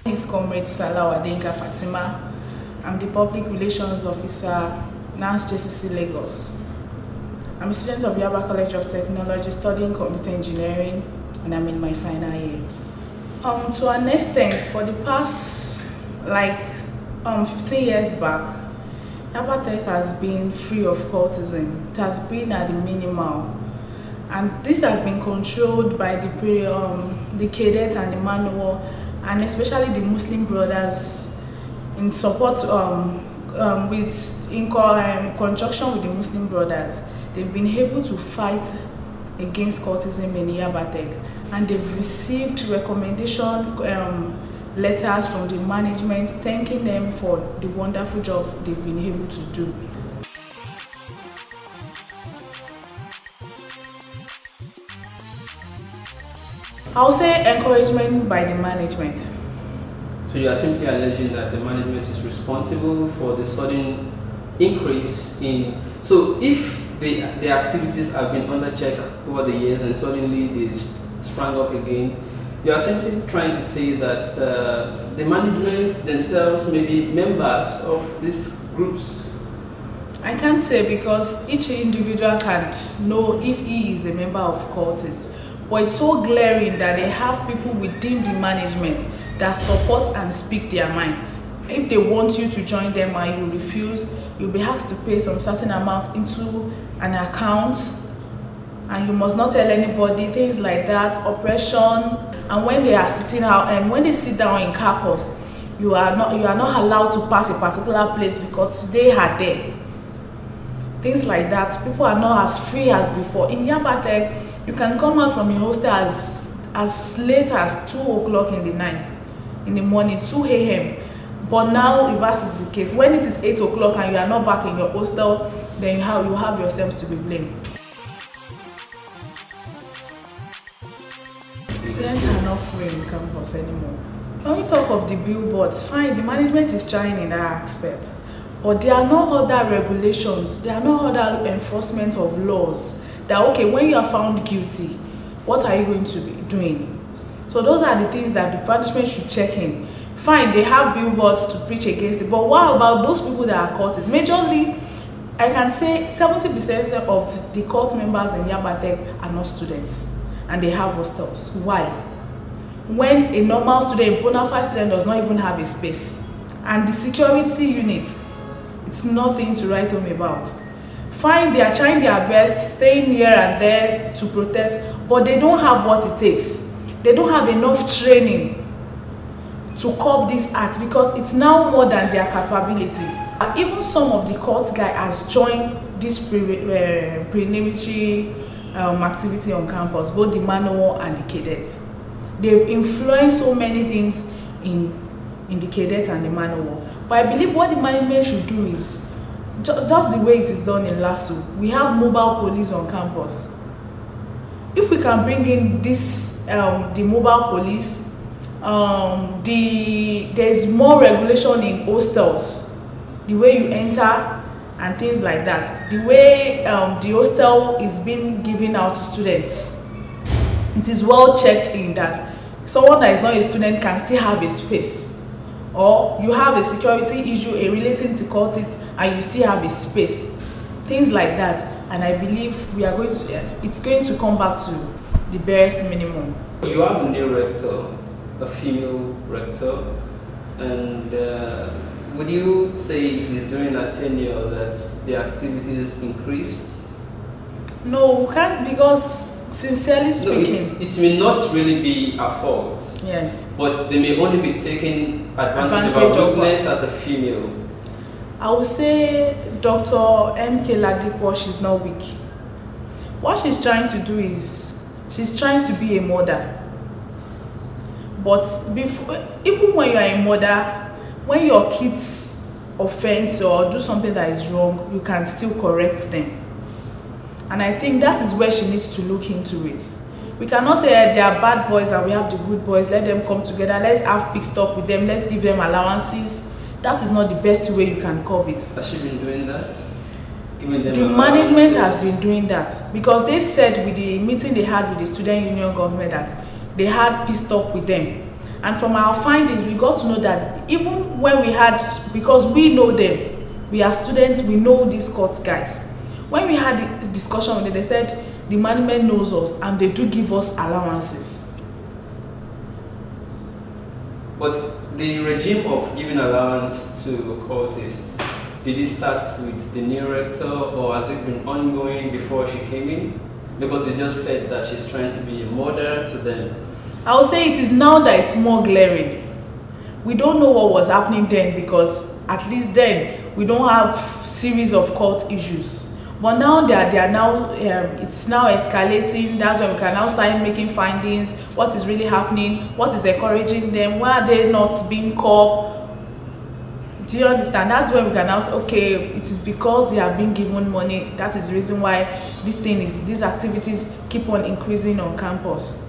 Is Comrade Salau Adeyinka Fatima. I'm the Public Relations Officer, NANS JCC Lagos. I'm a student of Yaba College of Technology studying computer engineering, and I'm in my final year. To an extent, for the past 15 years back, Yaba Tech has been free of cultism. It has been at the minimal, and this has been controlled by the cadets and the manual, and especially the Muslim brothers in support in conjunction with the Muslim brothers. They've been able to fight against cultism in Yaba Tech, and they've received recommendation letters from the management thanking them for the wonderful job they've been able to do. I'll say encouragement by the management. So you are simply alleging that the management is responsible for the sudden increase in... So if the activities have been under check over the years and suddenly they sprang up again, you are simply trying to say that the management themselves may be members of these groups? I can't say, because each individual can't know if he is a member of cultists. But it's so glaring that they have people within the management that support and speak their minds. If they want you to join them and you refuse, you'll be asked to pay some certain amount into an account, and you must not tell anybody, things like that, oppression. And when they are sitting out, and when they sit down in carcass, you are not allowed to pass a particular place because they are there. Things like that. People are not as free as before. In Yaba Tech, you can come out from your hostel as late as 2 o'clock in the morning, 2 a.m. But now reverse is the case. When it is 8 o'clock and you are not back in your hostel, then you have yourselves to be blamed. Students are not free in campus anymore. When we talk of the billboards, fine, the management is trying in that aspect. But there are no other regulations, there are no other enforcement of laws. That, okay, when you are found guilty, what are you going to be doing? So those are the things that the management should check in. Fine, they have billboards to preach against it, but what about those people that are cultists? Majorly, I can say 70% of the cult members in Yaba Tech are not students, and they have hostels. Why? When a normal student, a bonafide student, does not even have a space, and the security unit, it's nothing to write home about. Fine, they are trying their best, staying here and there to protect, but they don't have what it takes. They don't have enough training to curb this act, because it's now more than their capability. And even some of the cult guy has joined this pre-military activity on campus, both the manual and the cadets. They've influenced so many things in the cadet and the manual. But I believe what the management should do is, just the way it is done in LASU, we have mobile police on campus. If we can bring in this, the mobile police, there's more regulation in hostels, the way you enter and things like that, the way the hostel is being given out to students. It is well checked in that someone that is not a student can still have a space, or you have a security issue relating to cultists and you still have a space, things like that. And I believe it's going to come back to the barest minimum. You have a new rector, a female rector, and would you say it is during that tenure that the activities increased? No, we can't, because sincerely speaking, no, it may not really be a fault. Yes. But they may only be taking advantage of our weakness as a female. I would say Dr. M.K. Ladipo, she's not weak. What she's trying to do is, she's trying to be a mother. But even when you are a mother, when your kids offend or do something that is wrong, you can still correct them. And I think that is where she needs to look into it. We cannot say they are bad boys and we have the good boys, let them come together, let's have peace talk with them, let's give them allowances. That is not the best way you can curb it. Has she been doing that? The management has been doing that, because they said with the meeting they had with the student union government that they had peace talk with them, And from our findings, we got to know that even when we had, because we know them, we are students, we know these court guys. When we had the discussion with them, they said the management knows us and they do give us allowances. But the regime of giving allowance to cultists, did it start with the new rector, or has it been ongoing before she came in? Because you just said that she's trying to be a model to them. I would say it is now that it's more glaring. We don't know what was happening then, because at least then we don't have series of court issues. But now they are now it's now escalating. That's when we can now start making findings. What is really happening? What is encouraging them? Why are they not being caught? Do you understand? That's when we can now say, okay, it is because they are being given money. That is the reason why these activities keep on increasing on campus.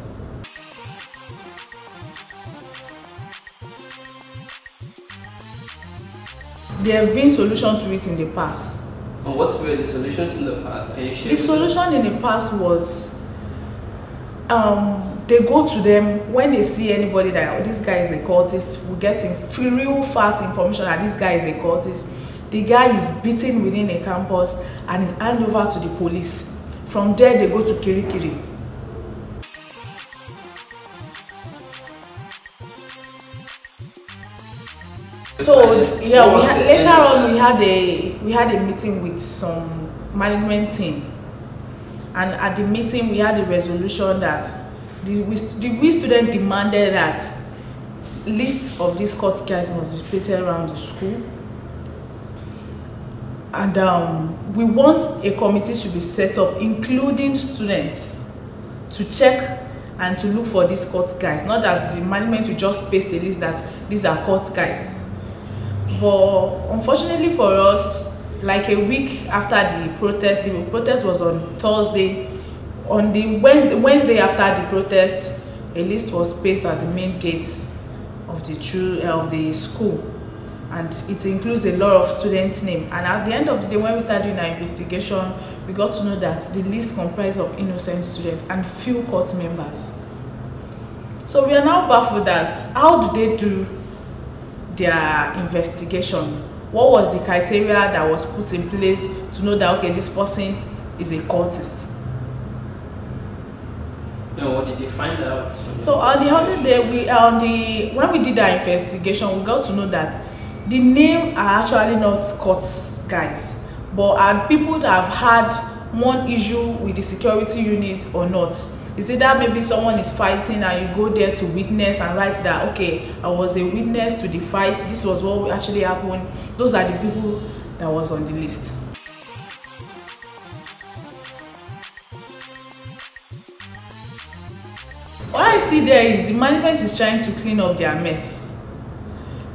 There have been solutions to it in the past. And what were the solutions in the past? Can you share? The solution in the past was they go to them when they see anybody that, oh, this guy is a cultist. We get real fact information that this guy is a cultist. The guy is beaten within a campus and is handed over to the police. From there, they go to Kirikiri. So yeah, later on we had a meeting with some management team, and at the meeting we had a resolution that we students demanded that list of these court guys must be painted around the school, and we want a committee to be set up including students to check and to look for these court guys. Not that the management will just paste the list that these are court guys. But unfortunately for us, like a week after the protest was on Thursday. On the Wednesday after the protest, a list was pasted at the main gates of the school, and it includes a lot of students' names. And at the end of the day, when we started doing our investigation, we got to know that the list comprised of innocent students and few court members. So we are now baffled that how do they do their investigation? What was the criteria that was put in place to know that, okay, this person is a cultist? And what did you find out? So on the other day, when we did our investigation, we got to know that the name are actually not court guys, but are people that have had one issue with the security unit or not. Is it that maybe someone is fighting and you go there to witness and write that, okay, I was a witness to the fight, this was what actually happened? Those are the people that was on the list. What I see there is the management is trying to clean up their mess,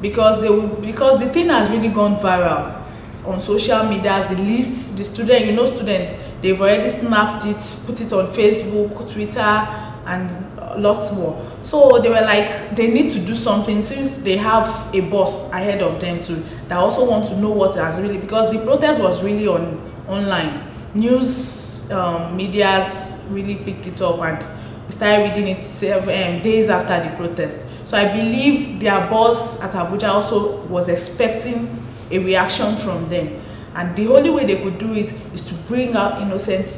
because the thing has really gone viral. It's on social media, the list, the students, they've already snapped it, put it on Facebook, Twitter, and lots more. So they were like, they need to do something, since they have a boss ahead of them too that also want to know what has really, because the protest was really online. News medias really picked it up, and we started reading it days after the protest. So I believe their boss at Abuja also was expecting a reaction from them, and the only way they could do it is to bring out innocent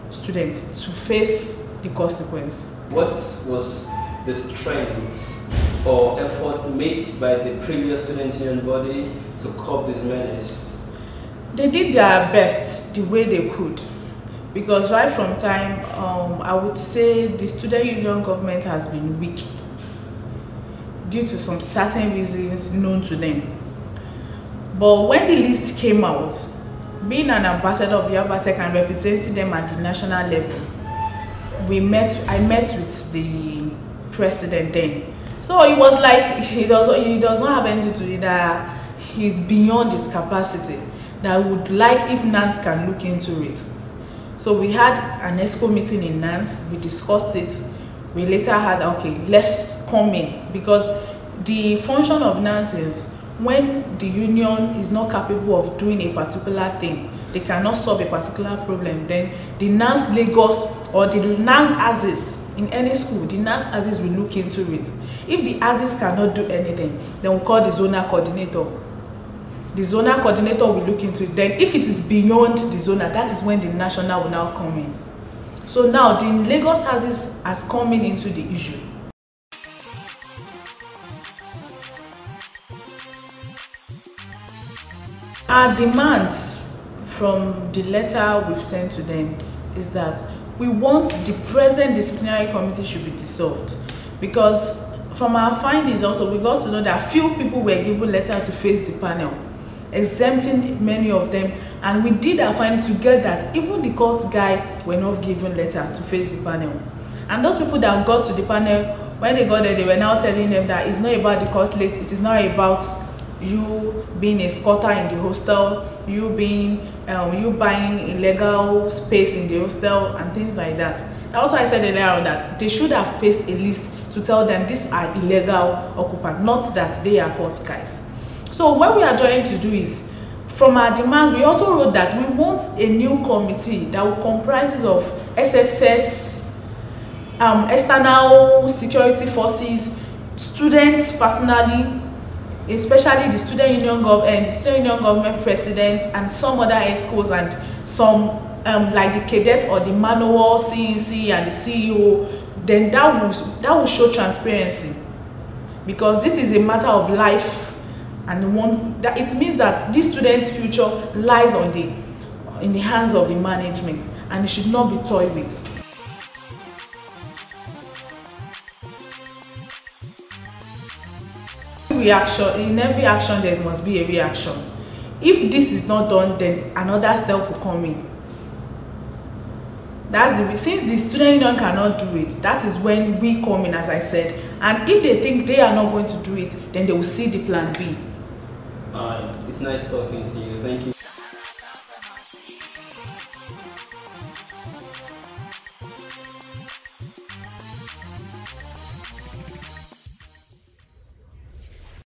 students to face the consequence. What was the strength or effort made by the previous student union body to curb this menace? They did their best the way they could, because right from time, I would say the student union government has been weak due to some certain reasons known to them. But when the list came out, being an ambassador of Yaba Tech and representing them at the national level, I met with the president then. So it was like he does not have anything to do, that he's beyond his capacity, that I would like if NANS can look into it. So we had an ESCO meeting in NANS, we discussed it. We later had, okay, let's come in, because the function of NANS is when the union is not capable of doing a particular thing, they cannot solve a particular problem, then the NANS Lagos or the NANS Axis in any school, the nurse ASIS will look into it. If the ASIS cannot do anything, then we'll call the zonal coordinator. The zonal coordinator will look into it. Then if it is beyond the zonal, that is when the national will now come in. So now the Lagos ASIS has come into the issue. Our demands from the letter we've sent to them is that we want the present disciplinary committee should be dissolved, because from our findings also we got to know that few people were given letters to face the panel, exempting many of them, and we did our finding to get that even the court guy were not given letter to face the panel. And those people that got to the panel, when they got there, they were now telling them that it's not about the court late, it is not about you being a squatter in the hostel, you being you buying illegal space in the hostel and things like that. That's why I said earlier on that they should have placed a list to tell them these are illegal occupants, not that they are court guys. So what we are trying to do is, from our demands, we also wrote that we want a new committee that will comprise of SSS, external security forces, students personally, especially the student union government president, and some other ESCOs, and some like the cadet or the manual CNC and the CEO. Then that will show transparency, because this is a matter of life, and one that it means that this student's future lies in the hands of the management, and it should not be toyed with. Reaction, in every action there must be a reaction. If this is not done, then another step will come in. That's the since the student union cannot do it, that is when we come in, as I said. And if they think they are not going to do it, then they will see the plan B. Alright, it's nice talking to you. Thank you.